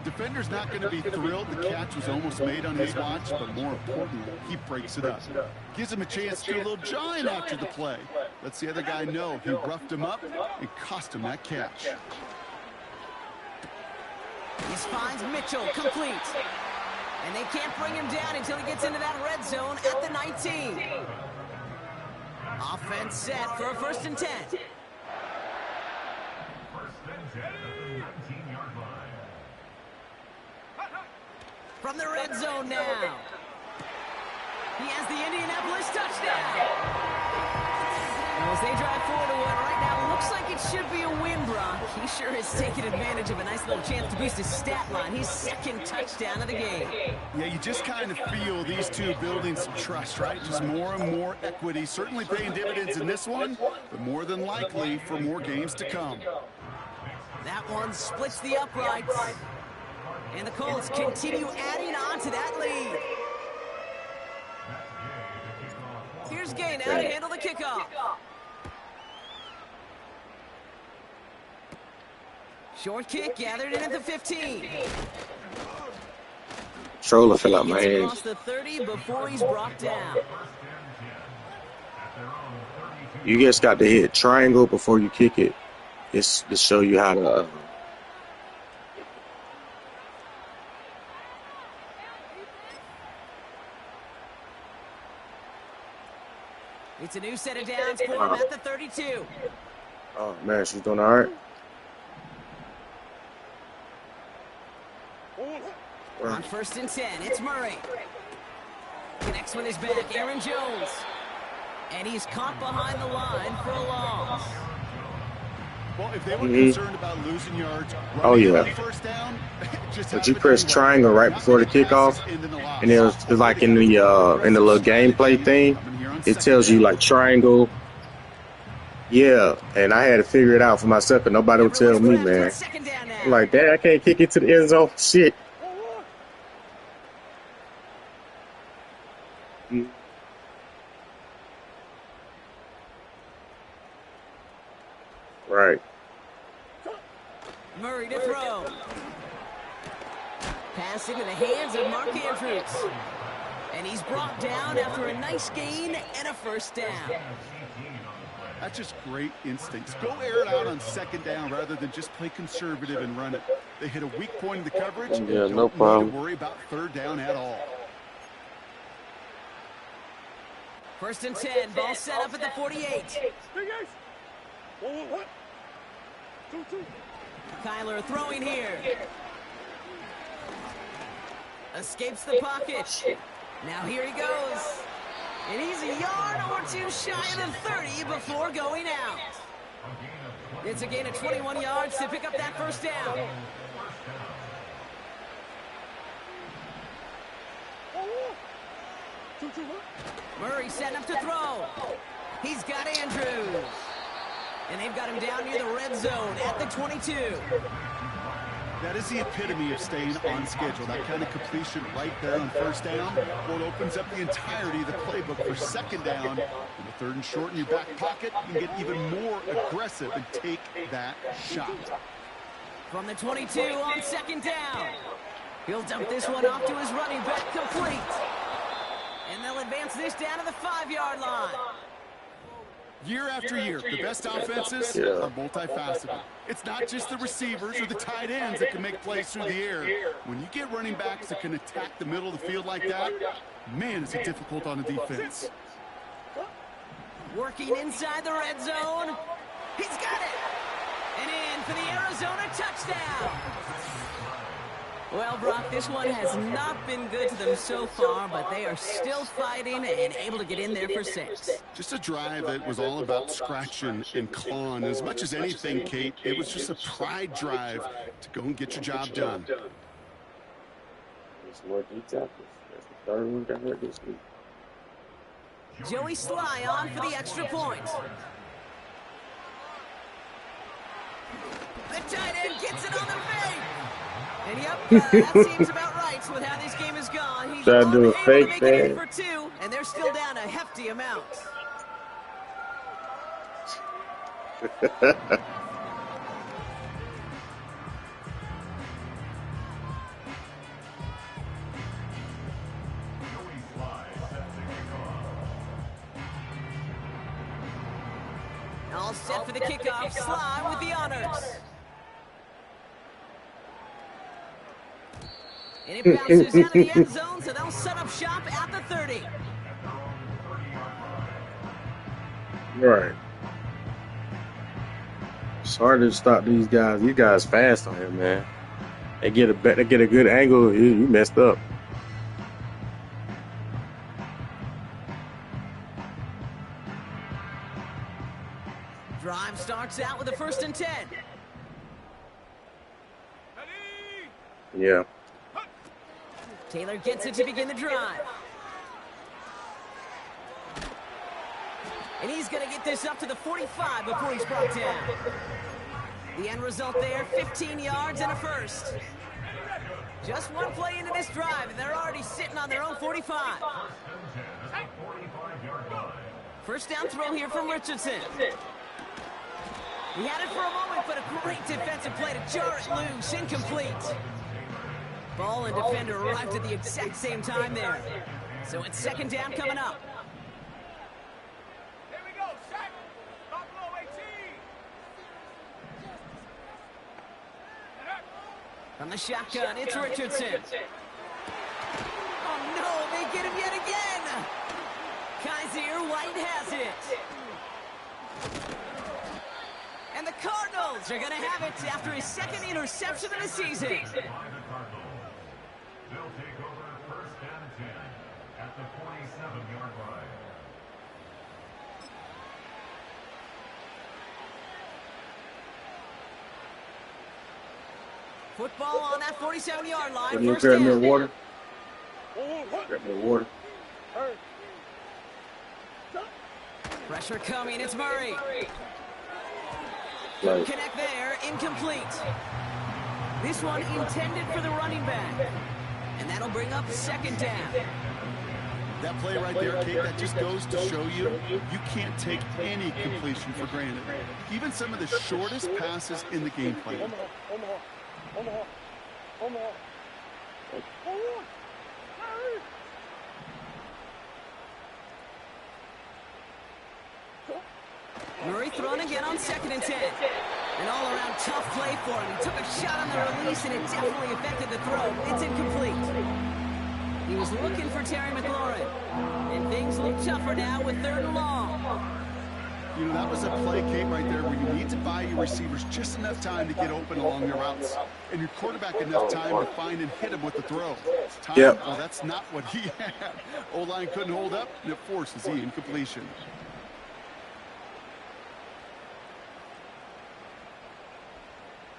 Defender's not going to be thrilled the catch was almost made on his watch, but more importantly, he breaks it up. Gives him a chance to do a little jawing after the play. Lets the other guy know he roughed him up and cost him that catch. He finds Mitchell complete. And they can't bring him down until he gets into that red zone at the 19. Offense set for a 1st and 10. From the red zone now. He has the Indianapolis touchdown. Now as they drive forward to one right now, looks like it should be a win, Brock. He sure has taken advantage of a nice little chance to boost his stat line. His 2nd touchdown of the game. Yeah, you just kind of feel these two building some trust, right? Just more and more equity. Certainly paying dividends in this one, but more than likely for more games to come. That one splits the uprights. And the Colts continue adding on to that lead. Here's Gay now to handle the kickoff. Short kick gathered in at the 15. Stroller fell out my Gets hands. across the 30 before he's brought down. You just got to hit triangle before you kick it. It's to show you how to. It's a new set of downs for him at the 32. Oh man, she's doing all right. On 1st and 10, it's Murray. Connects with his back, Aaron Jones. And he's caught behind the line for a loss. Well, if they were concerned about losing yards, Oh yeah. first down, But you press triangle right before the kickoff, and it's like in the little gameplay thing, it tells you like triangle. Yeah, and I had to figure it out for myself, and nobody would tell me, man. I'm like, Dad, I can't kick it to the end zone. Shit. Right. Murray to throw. Pass into the hands of Mark Andrews. And he's brought down after a nice gain and a 1st down. That's just great instincts. Go air it out on 2nd down rather than just play conservative and run it. They hit a weak point in the coverage. Yeah, no Don't need problem. to worry about third down at all. 1st and 10. Ball set up at the 48. Kyler throwing here. Escapes the pocket. Now here he goes. And he's a yard or two shy of the 30 before going out. It's a gain of 21 yards to pick up that 1st down. Murray setting up to throw. He's got Andrews. And they've got him down near the red zone at the 22. That is the epitome of staying on schedule. That kind of completion right there on 1st down. Well, it opens up the entirety of the playbook for 2nd down. In the 3rd and short in your back pocket, you can get even more aggressive and take that shot. From the 22 on 2nd down. He'll dump this one off to his running back, complete. And they'll advance this down to the 5-yard line. Year after year, the best offenses are multifaceted. It's not just the receivers or the tight ends that can make plays through the air. When you get running backs that can attack the middle of the field like that, man, is it difficult on the defense. Working inside the red zone. He's got it. And in for the Arizona touchdown. Well, Brock, this one has not been good to them so far, but they are still fighting and able to get in there for 6. Just a drive that was all about scratching and clawing. As much as anything, Kate, it was just a pride drive to go and get your job done. There's more details. That's the 3rd one got hurt this week. Joey Sly on for the extra point. The tight end gets it on the fake. And yep, that seems about right with how this game has gone. He's Try to do a fake to make it in thing. for 2, and they're still down a hefty amount. All set for the kickoff. Sly with the honors. And it bounces out of the end zone, so they'll set up shop at the 30. Right. It's hard to stop these guys. These guys fast on him, man. They get a good angle. You messed up. Drive starts out with a 1st and 10. Yeah. Taylor gets it to begin the drive. And he's going to get this up to the 45 before he's brought down. The end result there, 15 yards and a 1st. Just one play into this drive, and they're already sitting on their own 45. 1st down throw here from Richardson. He had it for a moment, but a great defensive play to jar it loose, incomplete. Ball and defender arrived at the exact same time there. So it's 2nd down coming up. Here we go, sack. Buffalo 18. From the shotgun, it's Richardson. Oh no, they get him yet again. Kaiser White has it. And the Cardinals are going to have it after his 2nd interception of the season. They'll take over 1st and 10 at the 47-yard line. Football on that 47-yard line. Can you 1st grab me a down. water? Grab me a water. Pressure coming. It's Murray. Right. Connect there. Incomplete. This one intended for the running back. And that'll bring up 2nd down. That play right there, Kate, that just goes to show you, you can't take any completion for granted. Even some of the shortest passes in the game plan. Murray thrown again on 2nd and 10. An all-around tough play for him. He took a shot on the release, and it definitely affected the throw. It's incomplete. He was looking for Terry McLaurin. And things look tougher now with 3rd and long. You know, that was a play, Kate, right there, where you need to buy your receivers just enough time to get open along their routes. And your quarterback enough time to find and hit him with the throw. Time, well, that's not what he had. O-line couldn't hold up, and it forces the incompletion.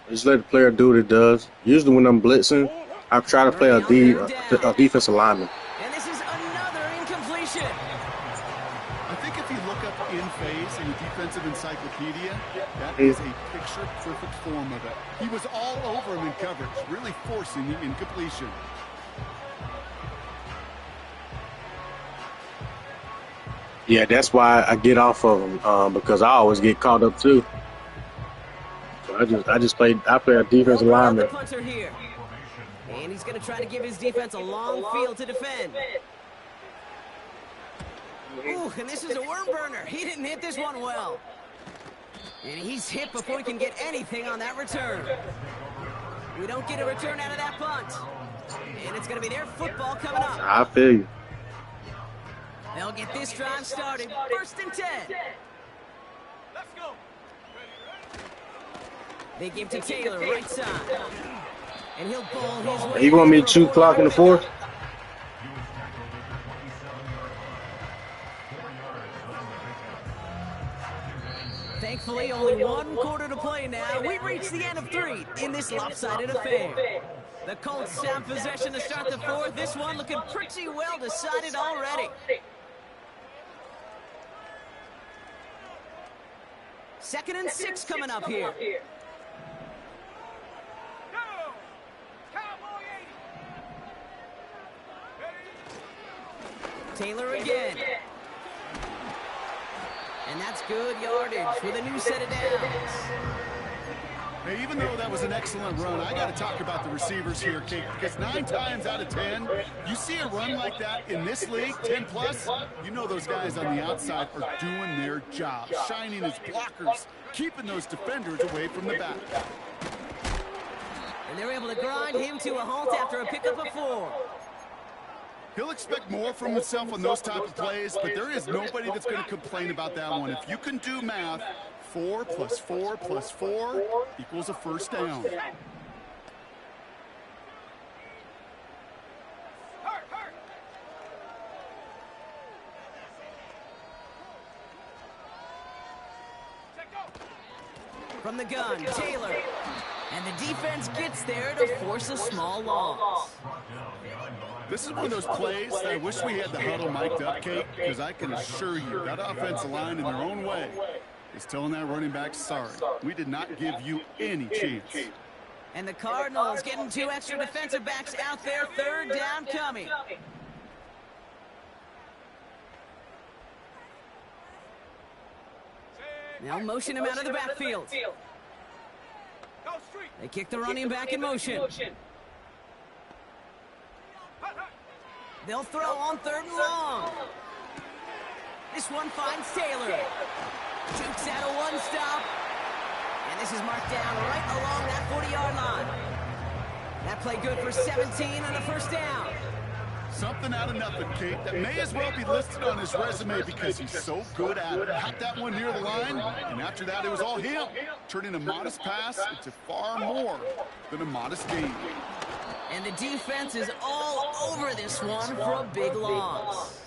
Just let the player do what it does. Usually when I'm blitzing, I try to play a defensive lineman. And this is another incompletion. I think if you look up in phase in the defensive encyclopedia, that is a picture-perfect form of it. He was all over him in coverage, really forcing the incompletion. Yeah, that's why I get off of him because I always get caught up too. So I play a defensive lineman. The punter here. And he's going to try to give his defense a long field to defend. Ooh, and this is a worm burner. He didn't hit this one well. And he's hit before he can get anything on that return. We don't get a return out of that punt. And it's going to be their football coming up. I feel you. They'll get this drive started. 1st and 10. Let's go. They give to Taylor, right side. And he'll ball his way. You want me to shoot clock in the 4th? Thankfully, only 1 quarter to play now. We've reached the end of 3 in this lopsided affair. The Colts have possession to start the 4th. This one looking pretty well decided already. 2nd and 6 coming up here. Taylor again. And that's good yardage with a new set of downs. Hey, even though that was an excellent run, I got to talk about the receivers here, Kate, because 9 times out of 10, you see a run like that in this league, 10 plus, you know those guys on the outside are doing their job, shining as blockers, keeping those defenders away from the back. And they're able to grind him to a halt after a pickup of 4. He'll expect more from himself on those type of plays, but there is nobody that's going to complain about that one. If you can do math, 4 plus 4 plus 4 equals a 1st down. From the gun, Taylor. And the defense gets there to force a small loss. This is one of those plays that I wish we had the huddle mic'd up, Kate, because I can assure you that offensive line in their own way is telling that running back, sorry, we did not give you any chance. And the Cardinals getting 2 extra defensive backs out there, 3rd down coming. Now motion him out of the backfield. They kick the running back in motion. They'll throw on 3rd and long. This one finds Taylor. Jukes out a 1-stop. And this is marked down right along that 40-yard line. That play good for 17 and a 1st down. Something out of nothing, Kate, that may as well be listed on his resume because he's so good at it. Got that one near the line, and after that it was all him, turning a modest pass into far more than a modest gain. And the defense is all over this one for a big loss.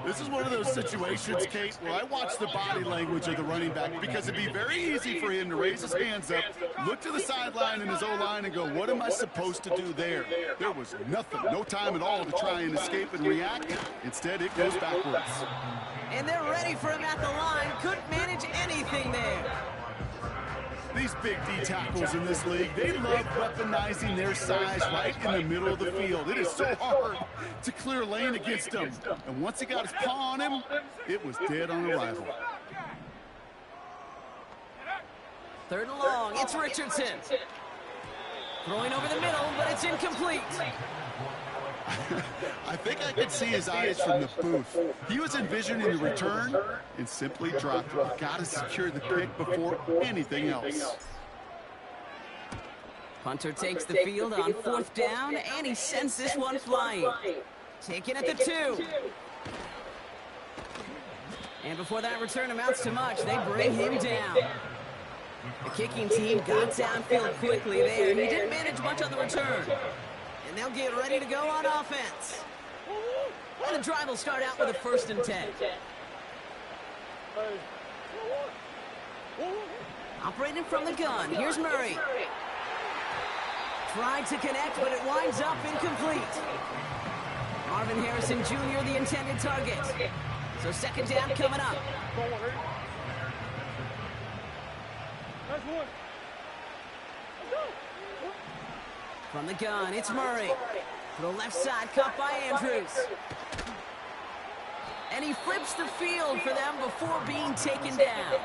This is one of those situations, Kate, where I watch the body language of the running back because it'd be very easy for him to raise his hands up, look to the sideline in his O-line and go, what am I supposed to do there? There was nothing, no time at all to try and escape and react. Instead, it goes backwards. And they're ready for him at the line. Couldn't manage anything there. These big D tackles in this league, they love weaponizing their size right in the middle of the field. It is so hard to clear lane against them. And once he got his paw on him, it was dead on arrival. 3rd and long, it's Richardson. Throwing over the middle, but it's incomplete. I think I could see his eyes from the booth. He was envisioning the return and simply dropped it. Got to secure the pick before anything else. Punter takes the field on 4th down, and he sends this one flying. Taken at the 2. And before that return amounts to much, they bring him down. The kicking team got downfield quickly there. He didn't manage much on the return. And they'll get ready to go on offense. And the drive will start out with a 1st and 10. Operating from the gun, here's Murray. Tried to connect, but it winds up incomplete. Marvin Harrison Jr., the intended target. So 2nd down coming up. From the gun, it's Murray. To the left side, caught by Andrews. And he flips the field for them before being taken down.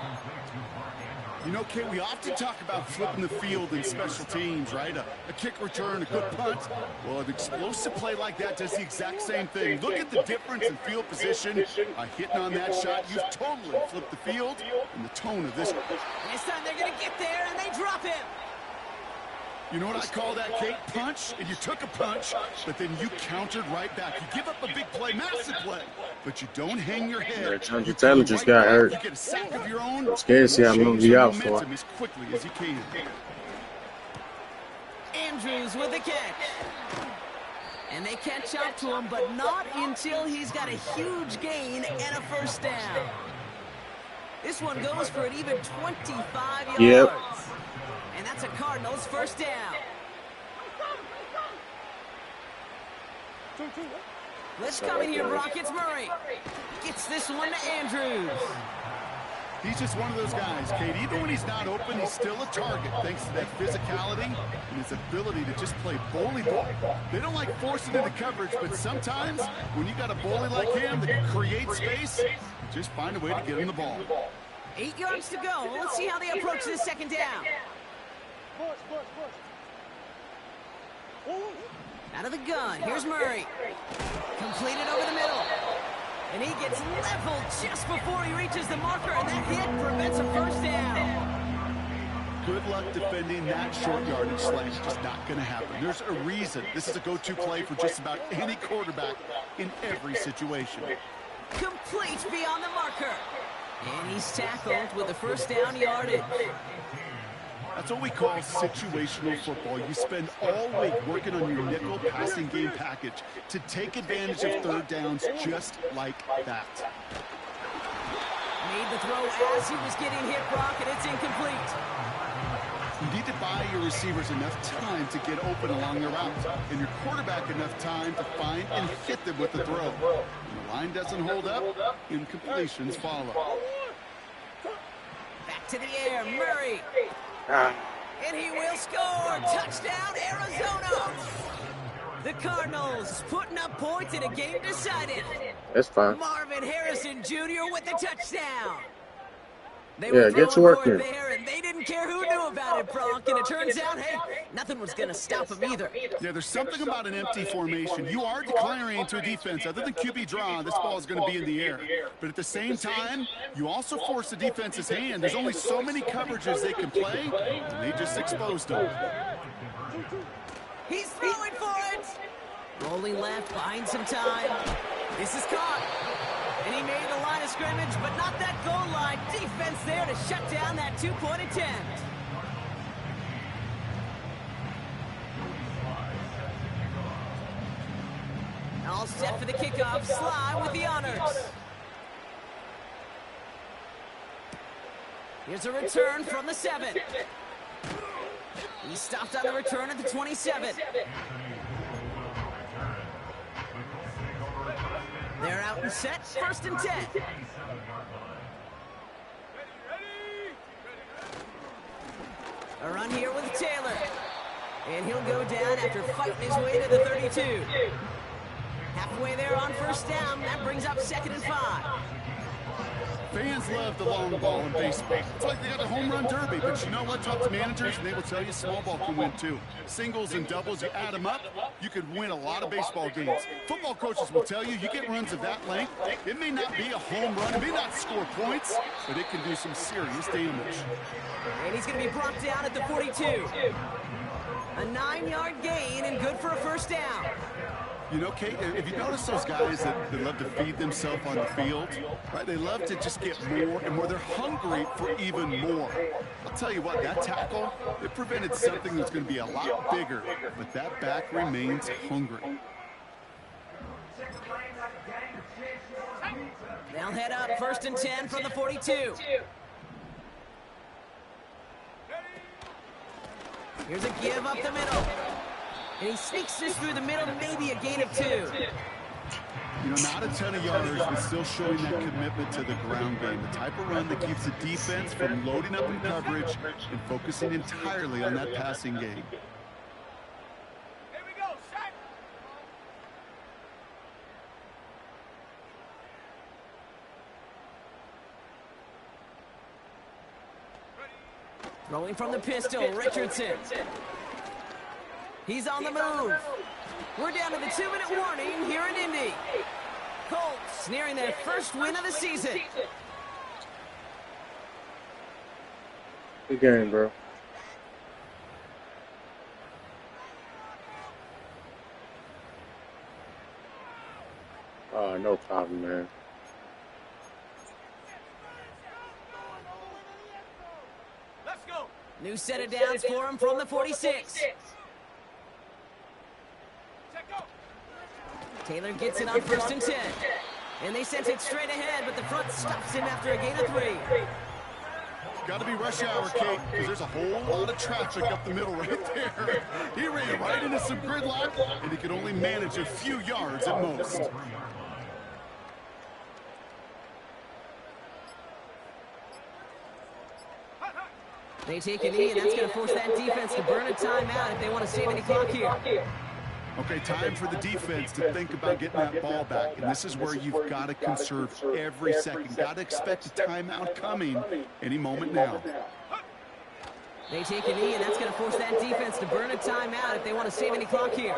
You know, Kate, we often talk about flipping the field in special teams, right? A kick return, a good punt. Well, an explosive play like that does the exact same thing. Look at the difference in field position. By hitting on that shot, you've totally flipped the field and the tone of this. This time they're going to get there, and they drop him. You know what I call that, Kate? Punch, and you took a punch, but then you countered right back. You give up a big play, massive play, but you don't hang your head. Hunter Taylor just got hurt. You get a sack of your own. I'm scared to see how long he's out for. As quickly as you can. Andrews with the catch. And they catch up to him, but not until he's got a huge gain and a 1st down. This one goes for an even 25 yards. Yep. And that's a Cardinals 1st down. Let's come in here, Brock. It's Murray. Gets this one to Andrews. He's just one of those guys, Kate. Even when he's not open, he's still a target thanks to that physicality and his ability to just play bully ball. They don't like forcing into coverage, but sometimes when you got a bully like him that can create space, just find a way to get him the ball. 8 yards to go. Let's see how they approach this 2nd down. Out of the gun, here's Murray. Completed over the middle. And he gets leveled just before he reaches the marker, and that hit prevents a 1st down. Good luck defending that short yardage slash. Just not going to happen. There's a reason this is a go-to play for just about any quarterback in every situation. Complete beyond the marker. And he's tackled with the 1st down yardage. That's what we call situational football. You spend all week working on your nickel passing game package to take advantage of 3rd downs just like that. Made the throw as he was getting hit, Brock, and it's incomplete. You need to buy your receivers enough time to get open along the route, and your quarterback enough time to find and hit them with the throw. When the line doesn't hold up, incompletions follow. Back to the air, Murray. And he will score. Touchdown, Arizona. The Cardinals putting up points in a game decided. That's fine. Marvin Harrison Jr. with the touchdown. They Yeah, were get to throwing work for it here. there, and they didn't care who knew about it, Bronk. And it turns out, hey, nothing was going to stop him either. Yeah, there's something about an empty formation. You are declaring to a defense, other than QB draw, this ball is going to be in the air. But at the same time, you also force the defense's hand. There's only so many coverages they can play, and they just exposed them. He's throwing for it. Rolling left, buying some time. This is caught. And he made the line of scrimmage, but not that goal line. Defense there to shut down that 2-point attempt. All set for the kickoff. Sly with the honors. Here's a return from the 7. He stopped on the return at the 27. They're out and set. 1st and 10. A run here with Taylor. And he'll go down after fighting his way to the 32. Halfway there on 1st down. That brings up 2nd and 5. Fans love the long ball in baseball. It's like they got a home run derby, but you know what? Talk to managers, and they will tell you small ball can win too. Singles and doubles, you add them up, you could win a lot of baseball games. Football coaches will tell you get runs of that length, it may not be a home run, it may not score points, but it can do some serious damage. And he's going to be brought down at the 42. A 9-yard gain and good for a first down. You know, Kate, if you notice those guys that love to feed themselves on the field, right? They love to just get more and more. They're hungry for even more. I'll tell you what, that tackle, it prevented something that's going to be a lot bigger, but that back remains hungry. They'll head up 1st and 10 from the 42. Here's a give up the middle. And he sneaks this through the middle, maybe a gain of 2. You know, not a ton of yards, but still showing that commitment to the ground game. The type of run that keeps the defense from loading up in coverage and focusing entirely on that passing game. Here we go, sack. Throwing from the pistol, Richardson. He's on the move. We're down to the 2-minute warning here in Indy. Colts nearing their first win of the season. Good game, bro. No problem, man. Let's go. New set of downs for him from the 46. Taylor gets it on 1st and 10. And they sent it straight ahead, but the front stops him after a gain of 3. Got to be rush hour, Kate, because there's a whole lot of traffic up the middle right there. He ran right into some gridlock, and he could only manage a few yards at most. They take a knee, and that's going to force that defense to burn a timeout if they want to save any clock here. Okay, time for the defense to think about getting that ball back, and this is where you've got to conserve every second. Got to expect a timeout coming any moment now. They take a knee, and that's going to force that defense to burn a timeout if they want to save any clock here.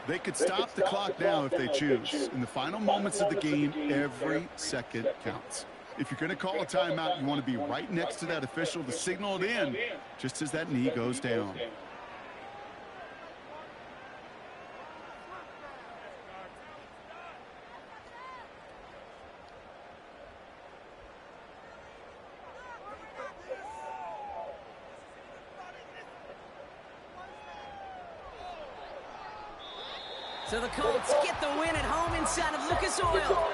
They could stop the clock now if they choose. In the final moments of the game, every second counts. If you're going to call a timeout, you want to be right next to that official to signal it in just as that knee goes down. So the Colts get the win at home inside of Lucas Oil.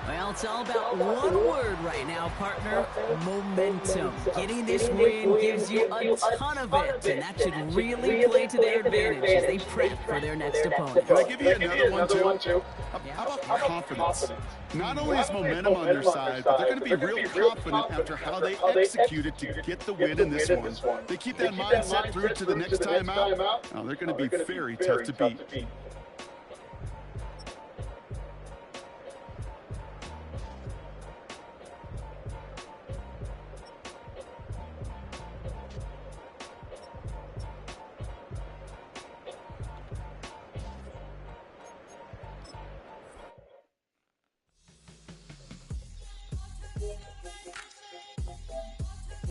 Well, it's all about one word right now, partner. Momentum. Getting this win gives you a ton of it, and that should really play to their advantage as they prep for their next opponent. Can I give you another one, too? How about confidence? Not only is momentum on their side, but they're going to be real confident after how they executed to get the win in this one. They keep that mindset through to the next time out. Now, they're going to be very tough to beat.